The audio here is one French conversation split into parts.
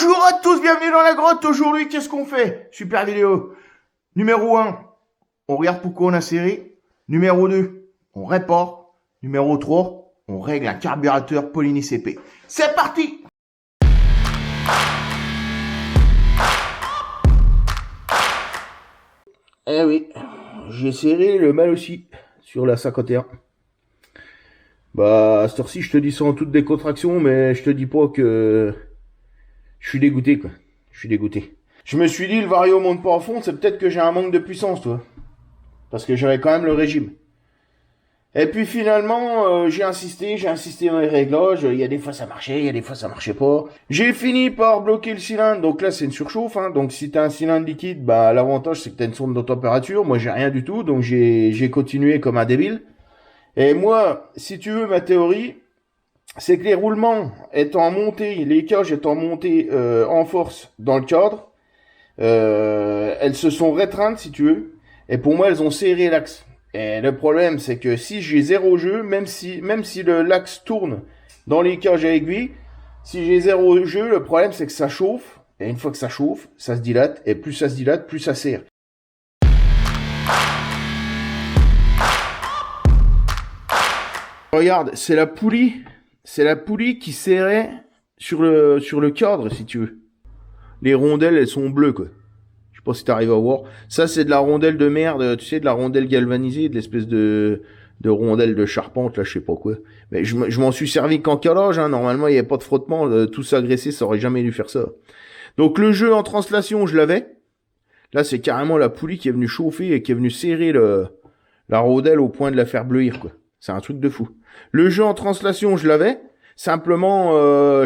Bonjour à tous, bienvenue dans la grotte. Aujourd'hui, qu'est-ce qu'on fait? Super vidéo. Numéro 1, on regarde pourquoi on a serré. Numéro 2, on répare. Numéro 3, on règle un carburateur Polini CP. C'est parti! Eh oui, j'ai serré le mal aussi sur la 51. Bah, à cette heure-ci, je te dis ça en toute décontraction, mais je te dis pas que je suis dégoûté, quoi. Je suis dégoûté. Je me suis dit, le vario monte pas à fond, c'est peut-être que j'ai un manque de puissance, toi. Parce que j'avais quand même le régime. Et puis finalement, j'ai insisté dans les réglages. Il y a des fois ça marchait, il y a des fois ça marchait pas. J'ai fini par bloquer le cylindre. Donc là, c'est une surchauffe. Hein. Donc si t'as un cylindre liquide, bah l'avantage c'est que t'as une sonde de température. Moi, j'ai rien du tout. Donc j'ai continué comme un débile. Et moi, si tu veux, ma théorie, c'est que les roulements étant montés, les cages étant montées en force dans le cadre, elles se sont restreintes, si tu veux. Et pour moi, elles ont serré l'axe. Et le problème, c'est que si j'ai zéro jeu, même si l'axe tourne dans les cages à aiguille, si j'ai zéro jeu, le problème, c'est que ça chauffe. Et une fois que ça chauffe, ça se dilate. Et plus ça se dilate, plus ça serre. Regarde, c'est la poulie qui serrait sur le cadre, si tu veux. Les rondelles, elles sont bleues, quoi. Je sais pas si t'arrives à voir. Ça, c'est de la rondelle de merde, tu sais, de la rondelle galvanisée, de l'espèce de rondelle de charpente, là, je sais pas quoi. Mais je m'en suis servi qu'en calage, hein. Normalement, il n'y avait pas de frottement, tout ça graissé, ça aurait jamais dû faire ça. Donc, le jeu en translation, je l'avais. Là, c'est carrément la poulie qui est venue chauffer et qui est venue serrer la rondelle au point de la faire bleuir, quoi. C'est un truc de fou. Le jeu en translation, je l'avais. Simplement,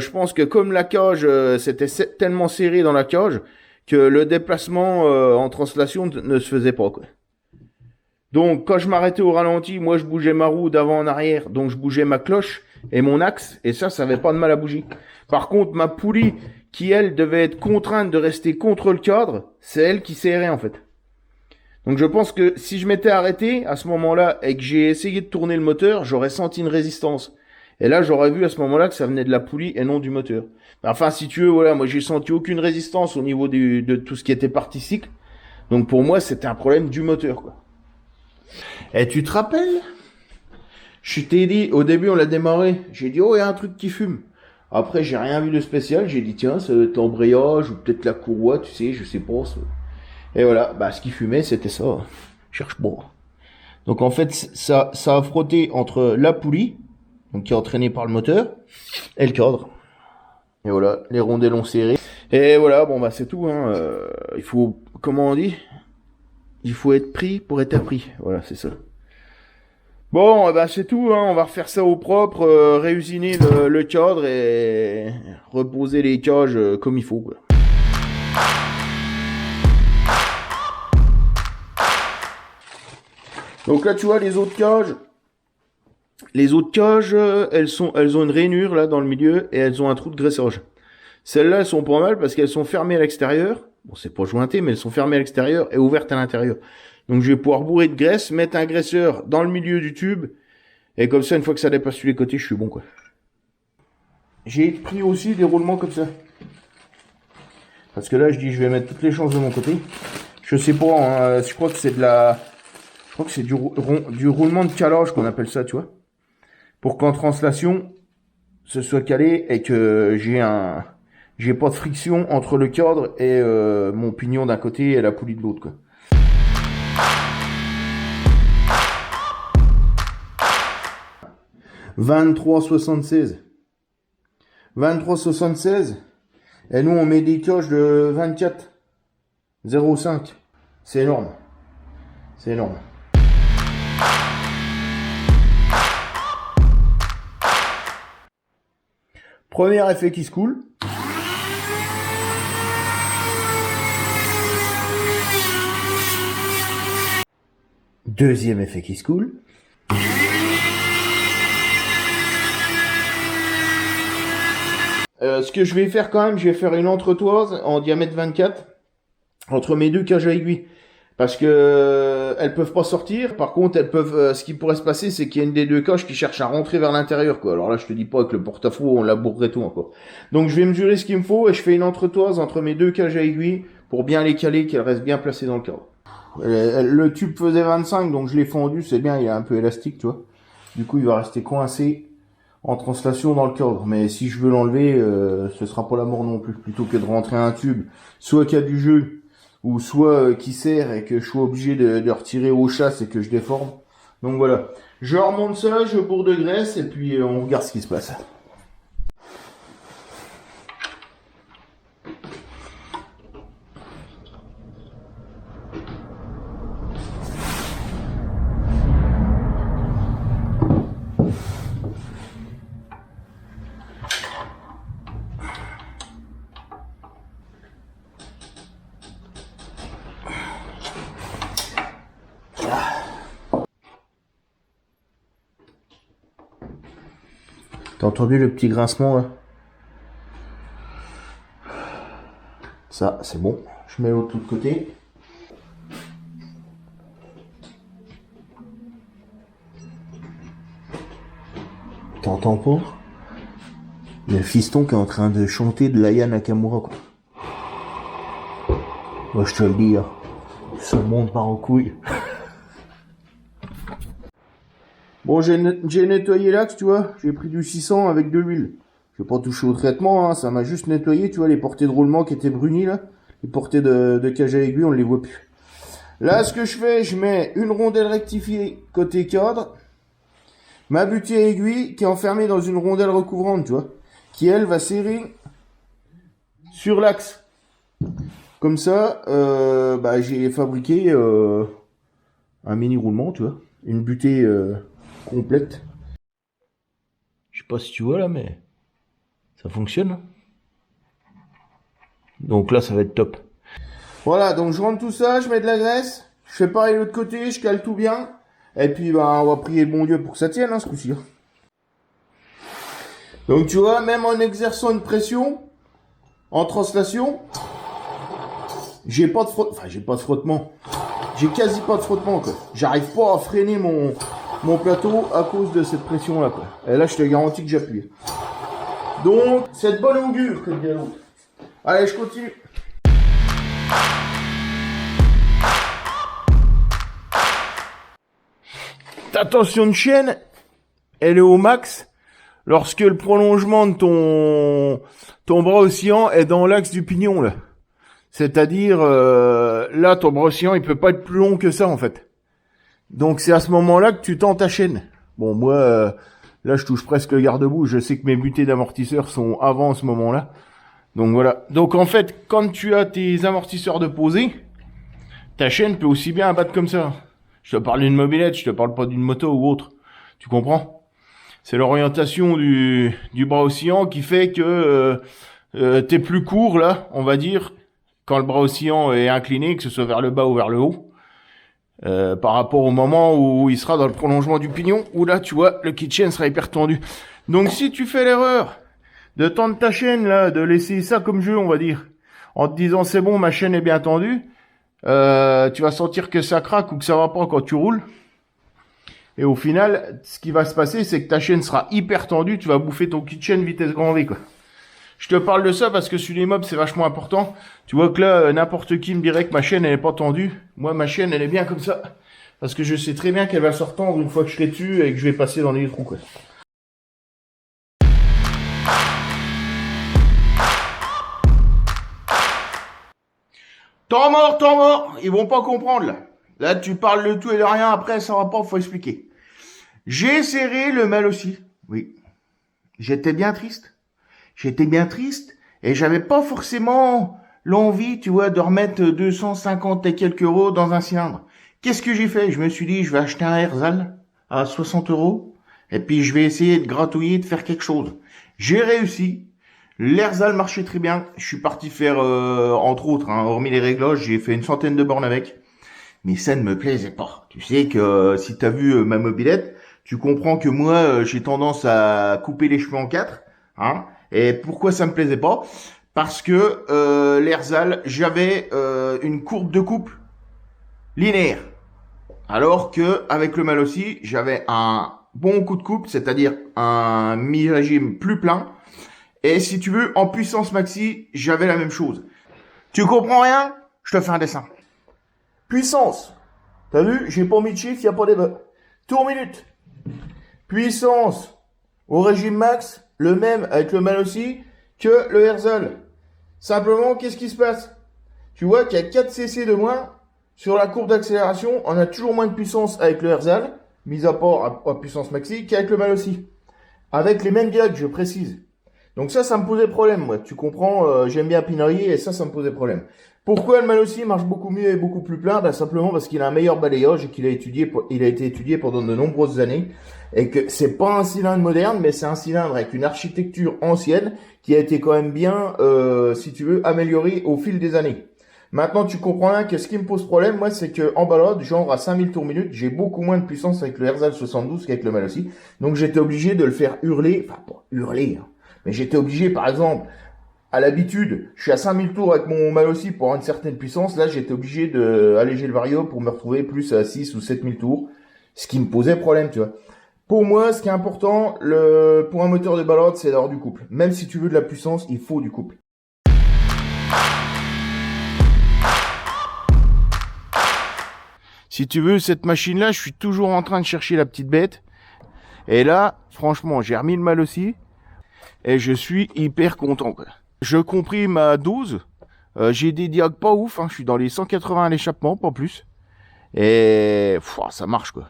je pense que comme la cage, c'était tellement serré dans la cage, que le déplacement en translation ne se faisait pas, quoi. Donc, quand je m'arrêtais au ralenti, moi, je bougeais ma roue d'avant en arrière. Donc, je bougeais ma cloche et mon axe. Et ça avait pas de mal à bouger. Par contre, ma poulie, qui, elle, devait être contrainte de rester contre le cadre, c'est elle qui serrait, en fait. Donc, je pense que si je m'étais arrêté à ce moment-là et que j'ai essayé de tourner le moteur, j'aurais senti une résistance. Et là, j'aurais vu à ce moment-là que ça venait de la poulie et non du moteur. Enfin, si tu veux, voilà, moi j'ai senti aucune résistance au niveau de tout ce qui était partie cycle. Donc pour moi, c'était un problème du moteur, quoi. Et tu te rappelles? Je t'ai dit, au début on l'a démarré, j'ai dit, oh, il y a un truc qui fume. Après, j'ai rien vu de spécial, j'ai dit, tiens, c'est l'embrayage ou peut-être la courroie, tu sais, je sais pas. Et voilà, bah ce qui fumait, c'était ça. Cherche pas. Donc en fait, ça a frotté entre la poulie, donc qui est entraîné par le moteur, et le cadre. Et voilà, les rondelles ont serré. Et voilà, bon bah c'est tout, hein. Il faut, comment on dit? Il faut être pris pour être appris. Voilà, c'est ça. Bon, bah c'est tout, hein. On va refaire ça au propre, réusiner le cadre et reposer les cages comme il faut, quoi. Donc là, tu vois, les autres cages, elles ont une rainure là dans le milieu et elles ont un trou de graissage. Celles-là, elles sont pas mal parce qu'elles sont fermées à l'extérieur. Bon, c'est pas jointé, mais elles sont fermées à l'extérieur et ouvertes à l'intérieur. Donc, je vais pouvoir bourrer de graisse, mettre un graisseur dans le milieu du tube. Et comme ça, une fois que ça dépasse sur les côtés, je suis bon, quoi. J'ai pris aussi des roulements comme ça. Parce que là, je dis, je vais mettre toutes les chances de mon côté. Je sais pas, hein, je crois que c'est du roulement de calage qu'on appelle ça, tu vois. Pour qu'en translation, ce soit calé et que j'ai pas de friction entre le cadre et mon pignon d'un côté et la poulie de l'autre, quoi. « 23,76 » 23,76 et nous on met des cages de 24,05. C'est énorme. C'est énorme. Premier effet qui se coule. Deuxième effet qui se coule. Ce que je vais faire quand même, je vais faire une entretoise en diamètre 24 entre mes deux cages à aiguille. Parce que elles peuvent pas sortir. Par contre, elles peuvent. Ce qui pourrait se passer, c'est qu'il y a une des deux coches qui cherche à rentrer vers l'intérieur, quoi. Alors là, je te dis pas avec le porte-à-faux, on labourrerait tout encore. Donc je vais mesurer ce qu'il me faut et je fais une entretoise entre mes deux cages à aiguilles pour bien les caler, qu'elles restent bien placées dans le cadre. Le tube faisait 25, donc je l'ai fendu, c'est bien, il est un peu élastique, tu vois. Du coup, il va rester coincé en translation dans le cadre. Mais si je veux l'enlever, ce sera pas la mort non plus. Plutôt que de rentrer un tube, soit qu'il y a du jeu, ou soit qui serre et que je suis obligé de retirer au chasse et que je déforme. Donc voilà. Je remonte ça, je bourre de graisse et puis on regarde ce qui se passe. T'as entendu le petit grincement là? Ça, c'est bon. Je mets l'autre de côté. T'entends pas? Le fiston qui est en train de chanter de l'Aya Nakamura, quoi. Moi, je te le dis, hein. Ce monde part en couille. Bon, j'ai nettoyé l'axe, tu vois. J'ai pris du 600 avec de l'huile. Je vais pas toucher au traitement, hein. Ça m'a juste nettoyé, tu vois, les portées de roulement qui étaient brunies, là. Les portées de cage à aiguille, on les voit plus. Là, ce que je fais, je mets une rondelle rectifiée côté cadre. Ma butée à aiguille qui est enfermée dans une rondelle recouvrante, tu vois. Qui, elle, va serrer sur l'axe. Comme ça, j'ai fabriqué un mini roulement, tu vois. Une butée complète. Je sais pas si tu vois là, mais ça fonctionne. Donc là, ça va être top. Voilà, donc je rentre tout ça, je mets de la graisse. Je fais pareil de l'autre côté, je cale tout bien. Et puis, on va prier le bon Dieu pour que ça tienne, hein, ce coup-ci. Donc, tu vois, même en exerçant une pression, en translation, j'ai pas de frottement. J'ai quasi pas de frottement, quoi. J'arrive pas à freiner mon plateau à cause de cette pression-là, quoi. Et là, je te garantis que j'appuie. Donc, c'est de bonne augure, comme dit l'autre. Allez, je continue. Ta tension de chaîne, elle est au max lorsque le prolongement de ton bras oscillant est dans l'axe du pignon, là. C'est-à-dire, là, ton bras oscillant, il peut pas être plus long que ça, en fait. Donc, c'est à ce moment-là que tu tends ta chaîne. Bon, moi, là, je touche presque le garde-boue. Je sais que mes butées d'amortisseurs sont avant ce moment-là. Donc, voilà. Donc, en fait, quand tu as tes amortisseurs de posée, ta chaîne peut aussi bien abattre comme ça. Je te parle d'une mobilette, je te parle pas d'une moto ou autre. Tu comprends? C'est l'orientation du bras oscillant qui fait que t'es plus court, là, on va dire, quand le bras oscillant est incliné, que ce soit vers le bas ou vers le haut, par rapport au moment où il sera dans le prolongement du pignon, où là, tu vois, le kit chaîne sera hyper tendu. Donc, si tu fais l'erreur de tendre ta chaîne, là, de laisser ça comme jeu, on va dire, en te disant, c'est bon, ma chaîne est bien tendue, tu vas sentir que ça craque ou que ça va pas quand tu roules. Et au final, ce qui va se passer, c'est que ta chaîne sera hyper tendue, tu vas bouffer ton kit chaîne vitesse grand V, quoi. Je te parle de ça parce que sur les mobs, c'est vachement important. Tu vois que là, n'importe qui me dirait que ma chaîne, elle est pas tendue. Moi, ma chaîne, elle est bien comme ça. Parce que je sais très bien qu'elle va se retendre une fois que je serai dessus et que je vais passer dans les trous, quoi. Temps mort, ils vont pas comprendre, là. Là, tu parles de tout et de rien, après, ça va pas, faut expliquer. J'ai serré le mal aussi, oui. J'étais bien triste et j'avais pas forcément l'envie, tu vois, de remettre 250 et quelques euros dans un cylindre. Qu'est-ce que j'ai fait? Je me suis dit, je vais acheter un Herzal à 60 euros et puis je vais essayer de gratouiller, de faire quelque chose. J'ai réussi. L'Herzal marchait très bien. Je suis parti faire, entre autres, hein, hormis les réglages, j'ai fait une centaine de bornes avec. Mais ça ne me plaisait pas. Tu sais que si tu as vu ma mobilette, tu comprends que moi, j'ai tendance à couper les cheveux en quatre. Hein. Et pourquoi ça me plaisait pas? Parce que l'Herzal, j'avais une courbe de couple. linéaire. Alors que avec le Malossi, j'avais un bon coup de couple, c'est-à-dire un mi-régime plus plein. Et si tu veux, en puissance maxi, j'avais la même chose. Tu comprends rien? Je te fais un dessin. Puissance. T'as vu? J'ai pas mis de chiffre, y a pas d'erreur. Tour minute. Puissance. Au régime max, le même avec le Malossi que le Herzl. Simplement, qu'est-ce qui se passe? Tu vois qu'il y a 4 cc de moins sur la courbe d'accélération. On a toujours moins de puissance avec le Herzl, mis à part à puissance maxi, qu'avec le Malossi. Avec les mêmes diags, je précise. Donc ça me posait problème, moi. Tu comprends, j'aime bien pinailler et ça me posait problème. Pourquoi le Malossi marche beaucoup mieux et beaucoup plus plein? Ben, simplement parce qu'il a un meilleur balayage et qu'il a été étudié pendant de nombreuses années. Et que c'est pas un cylindre moderne, mais c'est un cylindre avec une architecture ancienne qui a été quand même bien, si tu veux, améliorée au fil des années. Maintenant, tu comprends bien que ce qui me pose problème, moi, c'est que en balade, genre à 5000 tours minute, j'ai beaucoup moins de puissance avec le Herzl 72 qu'avec le Malossi. Donc j'étais obligé de le faire hurler, enfin pas hurler, hein, mais j'étais obligé, par exemple, à l'habitude, je suis à 5000 tours avec mon Malossi pour avoir une certaine puissance. Là, j'étais obligé de alléger le vario pour me retrouver plus à 6 ou 7000 tours. Ce qui me posait problème, tu vois. Pour moi, ce qui est important, pour un moteur de balade, c'est d'avoir du couple. Même si tu veux de la puissance, il faut du couple. Si tu veux, cette machine-là, je suis toujours en train de chercher la petite bête. Et là, franchement, j'ai remis le Malossi. Et je suis hyper content, quoi. Je comprime ma 12. J'ai des diags pas ouf, hein. Je suis dans les 180 à l'échappement, pas plus. Et ça marche, quoi.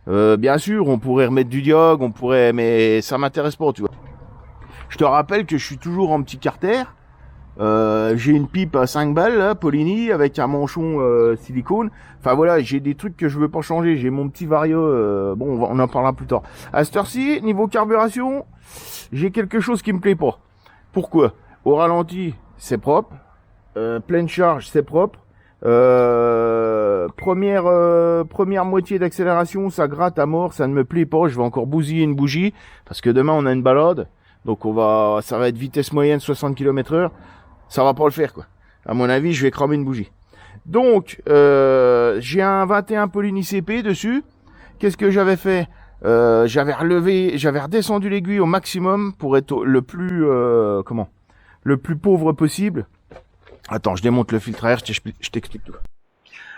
Bien sûr, on pourrait remettre du diag, mais ça m'intéresse pas, tu vois. Je te rappelle que je suis toujours en petit carter. J'ai une pipe à 5 balles, là, Polini, avec un manchon silicone. Enfin voilà, j'ai des trucs que je veux pas changer. J'ai mon petit vario, bon, on en parlera plus tard. À cette heure-ci, niveau carburation, j'ai quelque chose qui me plaît pas. Pourquoi? Au ralenti, c'est propre. Pleine charge, c'est propre. Première moitié d'accélération, ça gratte à mort, ça ne me plaît pas. Je vais encore bousiller une bougie parce que demain on a une balade, donc ça va être vitesse moyenne 60 km/h. Ça va pas le faire, quoi. À mon avis, je vais cramer une bougie. Donc, j'ai un 21 Polini CP dessus. Qu'est-ce que j'avais fait? J'avais redescendu l'aiguille au maximum pour être le plus pauvre possible. Attends, je démonte le filtre à air, je t'explique tout.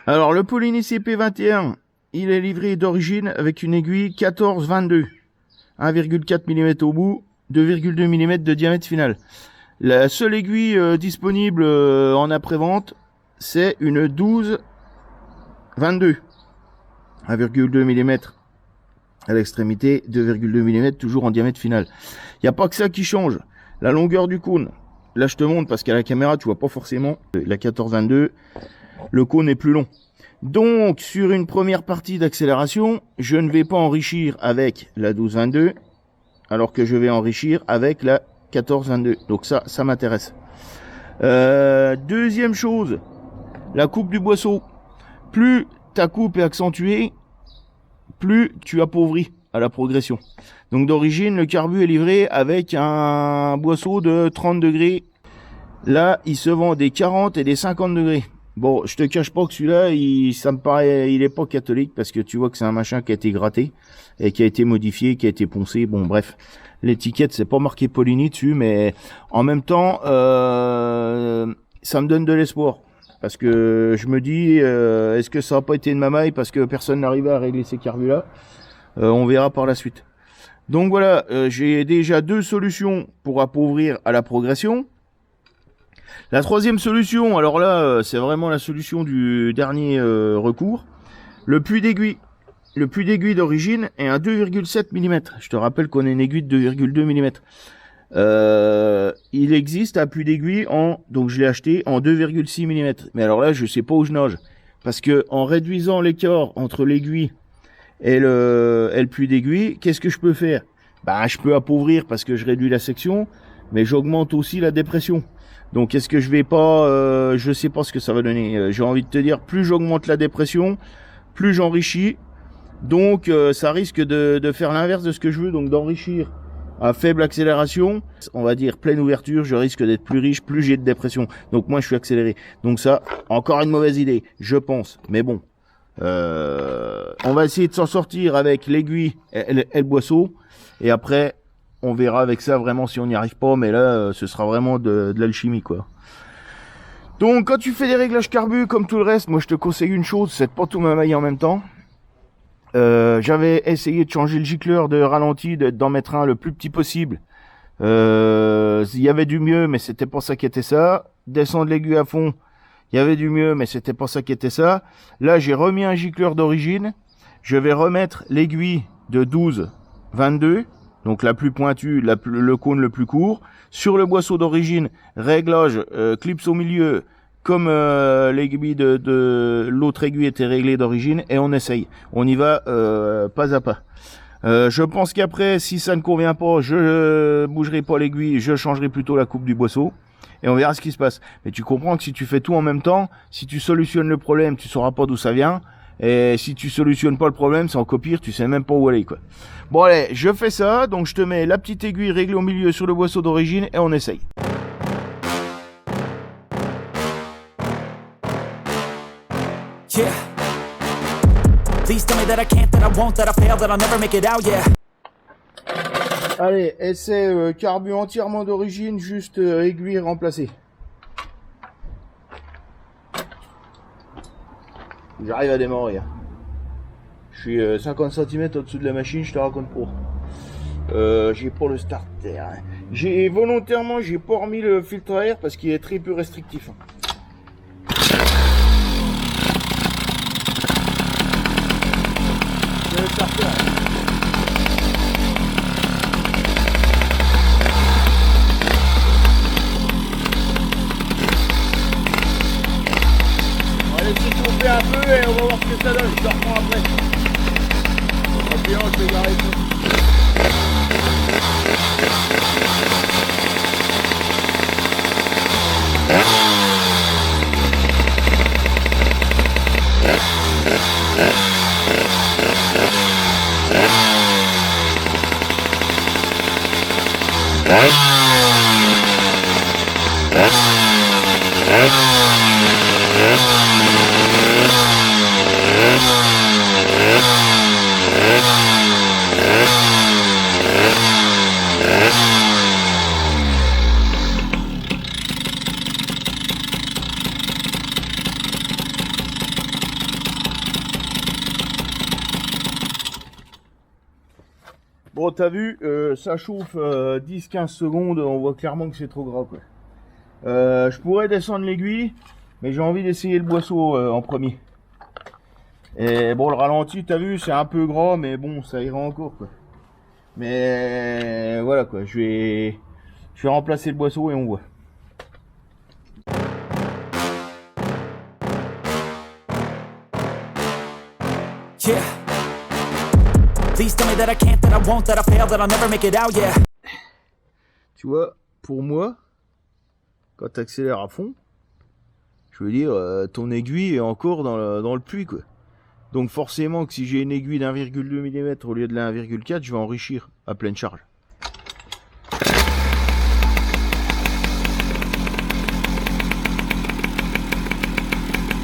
Alors, le Polini CP21, il est livré d'origine avec une aiguille 14-22. 1,4 mm au bout, 2,2 mm de diamètre final. La seule aiguille disponible en après-vente, c'est une 12-22. 1,2 mm à l'extrémité, 2,2 mm toujours en diamètre final. Il n'y a pas que ça qui change. La longueur du cône. Là, je te montre parce qu'à la caméra, tu vois pas forcément. La 14-22, le cône est plus long. Donc, sur une première partie d'accélération, je ne vais pas enrichir avec la 12-22, alors que je vais enrichir avec la 14-22. Donc ça m'intéresse. Deuxième chose, la coupe du boisseau. Plus ta coupe est accentuée, plus tu appauvris à la progression. Donc d'origine, le carbu est livré avec un boisseau de 30 degrés. Là, il se vend des 40 et des 50 degrés. Bon, je te cache pas que celui-là, ça me paraît, il est pas catholique parce que tu vois que c'est un machin qui a été gratté et qui a été modifié, qui a été poncé. Bon, bref, l'étiquette c'est pas marqué Polini dessus, mais en même temps, ça me donne de l'espoir parce que je me dis, est-ce que ça n'a pas été de ma maille parce que personne n'arrivait à régler ces carbus-là? On verra par la suite. Donc voilà, j'ai déjà 2 solutions pour appauvrir à la progression. La troisième solution, alors là, c'est vraiment la solution du dernier recours. Le puits d'aiguille. Le puits d'aiguille d'origine est un 2,7 mm. Je te rappelle qu'on a une aiguille de 2,2 mm. Il existe un puits d'aiguille donc je l'ai acheté en 2,6 mm. Mais alors là, je sais pas où je nage. Parce que en réduisant l'écart entre l'aiguille et le puits d'aiguille, qu'est-ce que je peux faire? Bah, je peux appauvrir parce que je réduis la section, mais j'augmente aussi la dépression. Donc est-ce que je vais pas, je sais pas ce que ça va donner. J'ai envie de te dire, plus j'augmente la dépression, plus j'enrichis. Donc ça risque de faire l'inverse de ce que je veux, donc d'enrichir à faible accélération, on va dire pleine ouverture, je risque d'être plus riche, plus j'ai de dépression. Donc moi je suis accéléré. Donc ça, encore une mauvaise idée, je pense. Mais bon, On va essayer de s'en sortir avec l'aiguille et le boisseau. Et après, on verra avec ça vraiment si on n'y arrive pas. Mais là, ce sera vraiment de l'alchimie, quoi. Donc, quand tu fais des réglages carbu comme tout le reste, moi, je te conseille une chose, c'est de pas tout m'amailler en même temps. J'avais essayé de changer le gicleur de ralenti, d'en mettre un le plus petit possible. Il y avait du mieux, mais c'était pas ça qui était ça. Descendre l'aiguille à fond, il y avait du mieux, mais c'était pas ça qui était ça. Là, j'ai remis un gicleur d'origine. Je vais remettre l'aiguille de 12-22, donc la plus pointue, le cône le plus court. Sur le boisseau d'origine, réglage, clips au milieu, comme l'aiguille de l'autre aiguille était réglée d'origine, et on essaye. On y va pas à pas. Je pense qu'après, si ça ne convient pas, je bougerai pas l'aiguille, je changerai plutôt la coupe du boisseau. Et on verra ce qui se passe. Mais tu comprends que si tu fais tout en même temps, si tu solutionnes le problème, tu sauras pas d'où ça vient. Et si tu solutionnes pas le problème, c'est encore pire, tu sais même pas où aller, quoi. Bon allez, je fais ça, donc je te mets la petite aiguille réglée au milieu sur le boisseau d'origine et on essaye. Yeah. Please tell me that I can't, that I won't, that I fail, that I'll never make it out, yeah. Allez, essai carbu entièrement d'origine, juste aiguille remplacée. J'arrive à démarrer. Je suis 50 cm au-dessus de la machine, je te raconte pas. J'ai pas le starter. J'ai volontairement, j'ai pas remis le filtre à air parce qu'il est très peu restrictif. C'est le starter. Un peu et on va voir ce que ça donne, je te reprends après. Et puis je vais garer tout. Bon, t'as vu, ça chauffe 10-15 secondes, on voit clairement que c'est trop gras, quoi. Je pourrais descendre l'aiguille, mais j'ai envie d'essayer le boisseau en premier. Et bon, le ralenti, t'as vu, c'est un peu gras, mais bon, ça ira encore, quoi. Mais voilà, quoi, je vais remplacer le boisseau et on voit. Yeah. Please tell me that I can't, that I won't, that I fail, that I'll never make it out, yeah. Tu vois, pour moi, quand tu accélères à fond, je veux dire, ton aiguille est encore dans le puits, quoi. Donc forcément que si j'ai une aiguille d'1,2 mm au lieu de la 1,4, je vais enrichir à pleine charge.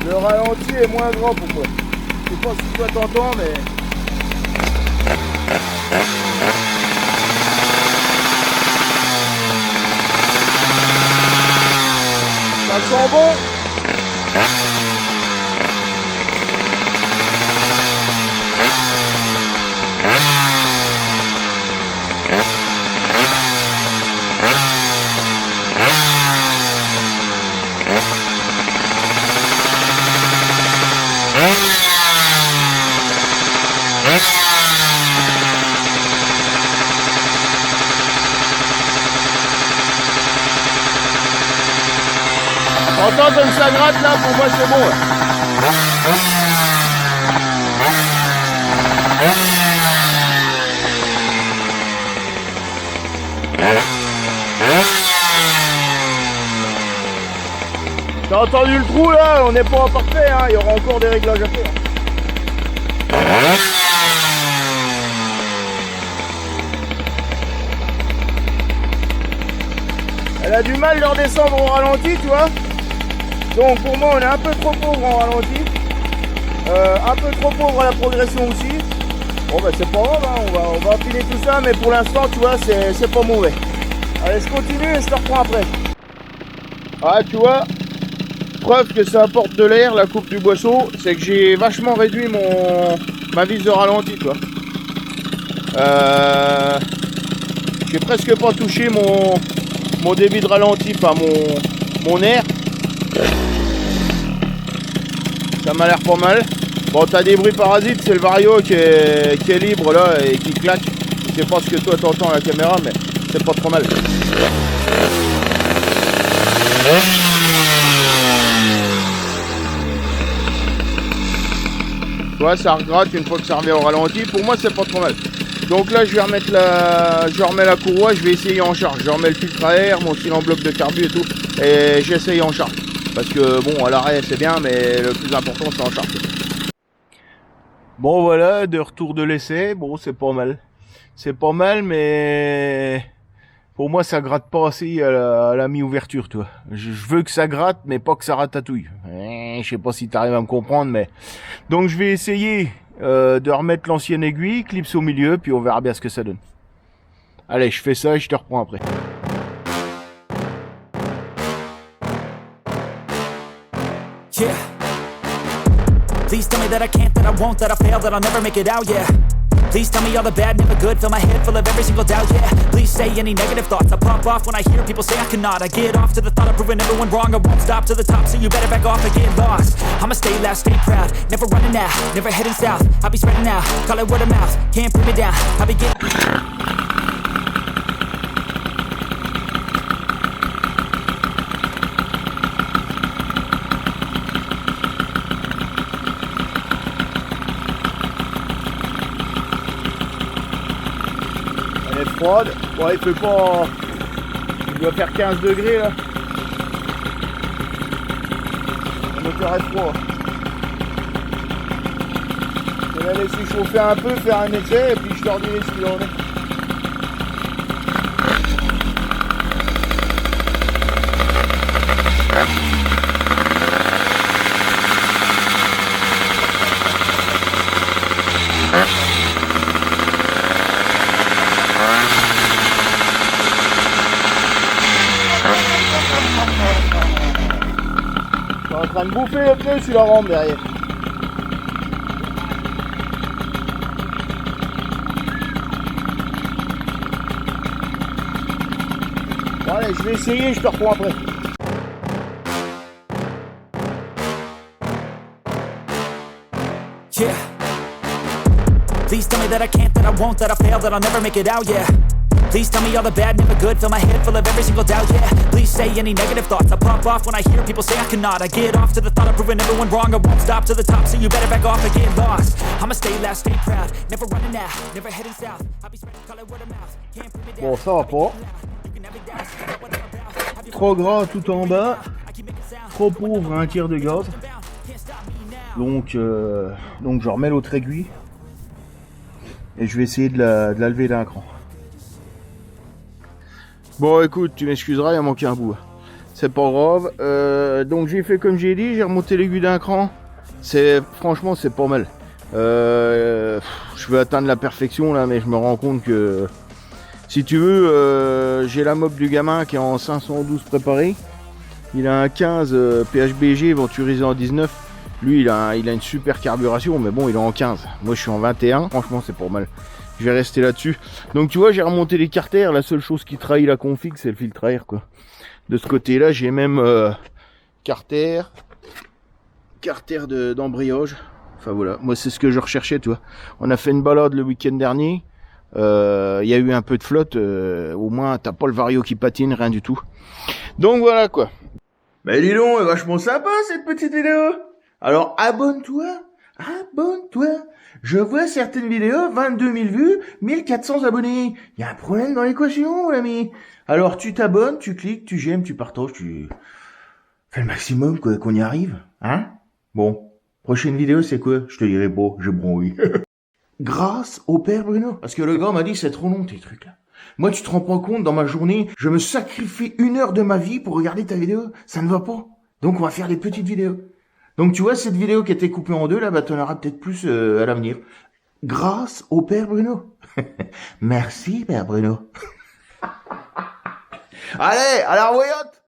Le ralenti est moins grand pour moi. Je sais pas si toi t'entends, mais... Ça sent bon. T'entends comme ça gratte là, pour moi c'est bon. T'as entendu le trou là? On n'est pas parfait, hein. Il y aura encore des réglages à faire. Elle a du mal de redescendre au ralenti, tu vois. Donc pour moi on est un peu trop pauvre en ralenti. Un peu trop pauvre à la progression aussi. Bon bah c'est pas grave, hein. on va affiner tout ça, mais pour l'instant tu vois c'est pas mauvais. Allez, je continue et je te reprends après. Ah tu vois, preuve que ça apporte de l'air la coupe du boisseau, c'est que j'ai vachement réduit ma vis de ralenti, tu vois. J'ai presque pas touché mon débit de ralenti, enfin mon air. Ça m'a l'air pas mal. Bon, t'as des bruits parasites, c'est le vario qui est libre là et qui claque. Je sais pas ce que toi t'entends à la caméra, mais c'est pas trop mal. Tu vois, ça regratte une fois que ça revient au ralenti. Pour moi, c'est pas trop mal. Donc là, je remets la courroie, je vais essayer en charge. Je remets le filtre à air, mon cylindre en bloc de carbu et tout, et j'essaye en charge. Parce que bon, à l'arrêt c'est bien, mais le plus important c'est en charge. Bon voilà, de retour de l'essai, bon c'est pas mal. C'est pas mal, mais pour moi ça gratte pas assez à la mi-ouverture, tu vois. Je veux que ça gratte, mais pas que ça ratatouille. Je sais pas si t'arrives à me comprendre, mais... Donc je vais essayer de remettre l'ancienne aiguille, clips au milieu, puis on verra bien ce que ça donne. Allez, je fais ça et je te reprends après. Yeah. Please tell me that I can't, that I won't, that I fail, that I'll never make it out, yeah. Please tell me all the bad, never good, fill my head full of every single doubt, yeah. Please say any negative thoughts, I pop off when I hear people say I cannot. I get off to the thought of proving everyone wrong, I won't stop to the top, so you better back off and get lost. I'ma stay loud, stay proud, never running out, never heading south. I'll be spreading out, call it word of mouth, can't put me down, I'll be getting... Froide. Bon, il fait pas... Il doit faire 15 degrés là. Le moteur est froid. Je vais la laisser chauffer un peu, faire un essai et puis je te redirai ce qu'il en est. En train de bouffer le pneu sur la rampe derrière. Bon allez, je vais essayer, je te reprends après. Yeah. Please tell me that I can't, that I won't, that I fail, that I'll never make it out, yeah. Please tell me all the bad, never good, fill my head full of every single doubt, yeah. Please say any negative thoughts, I pop off when I hear people say I cannot. I get off to the thought of proving everyone wrong, I won't stop to the top, so you better back off and get lost. I'ma stay loud, stay proud, never running out, never heading south. I'll be spreading, call it word of mouth, can't put me down. Bon, ça va pas. Trop gras tout en bas, trop pauvre à un tiers de gaz. Donc je remets l'autre aiguille et je vais essayer de la lever d'un cran. Bon écoute, tu m'excuseras, il a manqué un bout. C'est pas grave. Donc j'ai fait comme j'ai dit, j'ai remonté l'aiguille d'un cran. Franchement c'est pas mal. Je veux atteindre la perfection là, mais je me rends compte que si tu veux, j'ai la mob du gamin qui est en 512 préparé. Il a un 15 PHBG venturisé en 19. Lui il a une super carburation, mais bon il est en 15. Moi je suis en 21. Franchement c'est pas mal. Je vais rester là-dessus. Donc tu vois, j'ai remonté les carters. La seule chose qui trahit la config, c'est le filtre à air, quoi. De ce côté-là, j'ai même carter d'embrayage. Enfin voilà, moi c'est ce que je recherchais, tu vois. On a fait une balade le week-end dernier. Il y a eu un peu de flotte. Au moins, t'as pas le vario qui patine, rien du tout. Donc voilà, quoi. Mais dis donc, est vachement sympa cette petite vidéo. Alors abonne-toi. Je vois certaines vidéos, 22 000 vues, 1400 abonnés. Il y a un problème dans l'équation, l'ami. Alors tu t'abonnes, tu cliques, tu j'aime, tu partages, tu fais le maximum quoi, qu'on y arrive, hein. Bon, prochaine vidéo c'est quoi? Je te dirai bon, je brouille. Grâce au père Bruno. Parce que le gars m'a dit c'est trop long tes trucs là. Moi tu te rends pas compte, dans ma journée, je me sacrifie 1 heure de ma vie pour regarder ta vidéo. Ça ne va pas. Donc on va faire des petites vidéos. Donc tu vois, cette vidéo qui était coupée en deux, là, bah t'en auras peut-être plus à l'avenir. Grâce au père Bruno. Merci, père Bruno. Allez, à la revoyante.